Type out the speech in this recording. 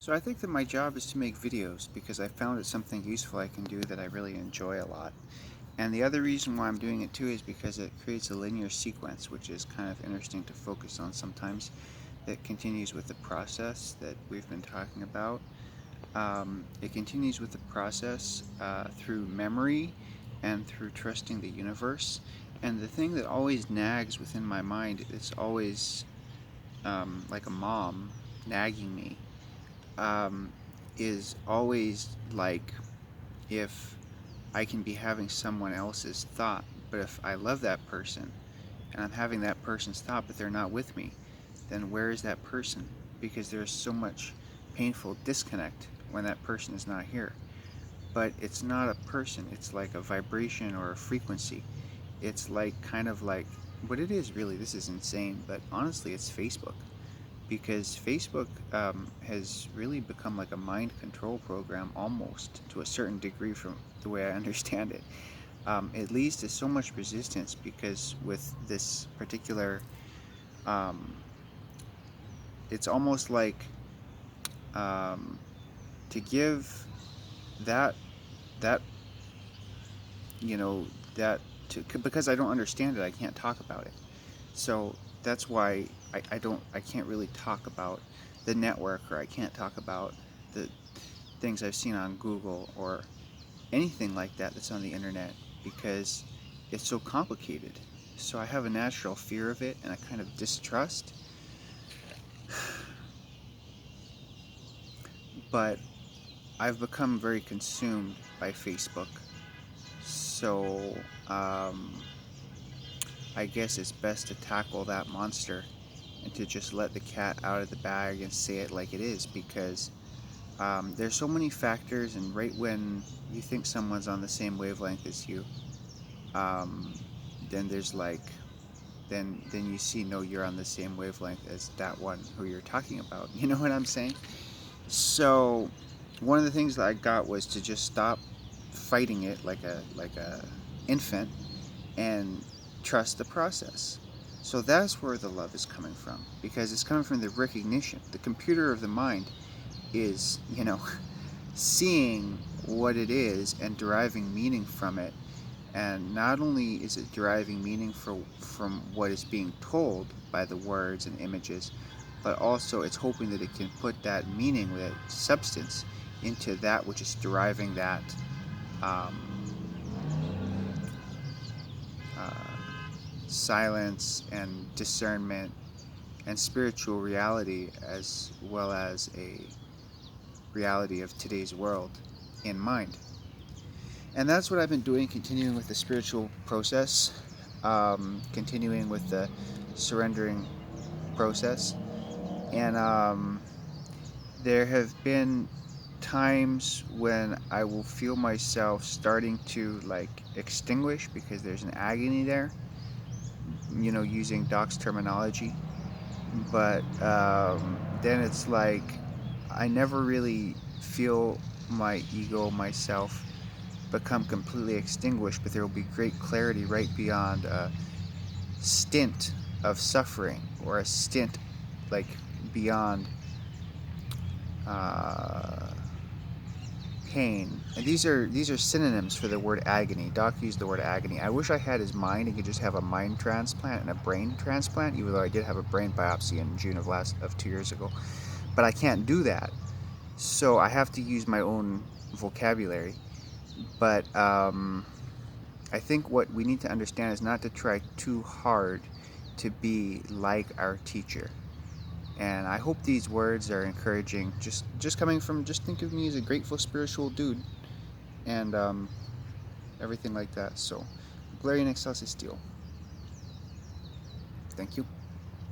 So I think that my job is to make videos because I found it something useful I can do that I really enjoy a lot. And the other reason why I'm doing it too is because it creates a linear sequence, which is kind of interesting to focus on sometimes. That continues with the process that we've been talking about. It continues with the process through memory and through trusting the universe. And the thing that always nags within my mind is always like a mom nagging me um, is always like if I can be having someone else's thought, but if I love that person and I'm having that person's thought, but they're not with me, then where is that person? Because there's so much painful disconnect when that person is not here. But it's not a person, it's like a vibration or a frequency. It's like kind of like what it is really. This is insane, but honestly, it's Facebook because Facebook has really become like a mind control program almost to a certain degree from the way I understand it. It leads to so much resistance because with this particular, um, it's almost like um, to give that that you know that to because I don't understand it, I can't talk about it. So that's why I can't really talk about the network, or I can't talk about the things I've seen on Google or anything like that that's on the internet because it's so complicated. So I have a natural fear of it and a kind of distrust. But I've become very consumed by Facebook. So I guess it's best to tackle that monster and to just let the cat out of the bag and say it like it is because there's so many factors, and right when you think someone's on the same wavelength as you, um, then there's like then you see, no, you're on the same wavelength as that one who you're talking about. You know what I'm saying? So one of the things that I got was to just stop fighting it like a infant and trust the process. So that's where the love is coming from, because it's coming from the recognition. The computer of the mind is, seeing what it is and deriving meaning from it. And not only is it deriving meaning from what is being told by the words and images, but also it's hoping that it can put that meaning, that substance, into that which is deriving that um, uh, silence and discernment and spiritual reality, as well as a reality of today's world in mind. And that's what I've been doing, continuing with the spiritual process, continuing with the surrendering process. And there have been times when I will feel myself starting to like extinguish because there's an agony there, using Doc's terminology. But then it's like I never really feel my ego, myself, become completely extinguished, but there will be great clarity right beyond a stint of suffering, or a stint like beyond uh, pain. And these are synonyms for the word agony. Doc used the word agony. I wish I had his mind and could just have a mind transplant and a brain transplant, even though I did have a brain biopsy in June of 2 years ago. But I can't do that, so I have to use my own vocabulary. But I think what we need to understand is not to try too hard to be like our teacher. And I hope these words are encouraging. Just coming from, just think of me as a grateful spiritual dude, and everything like that. So, Gloria in Excelsis Steel. Thank you.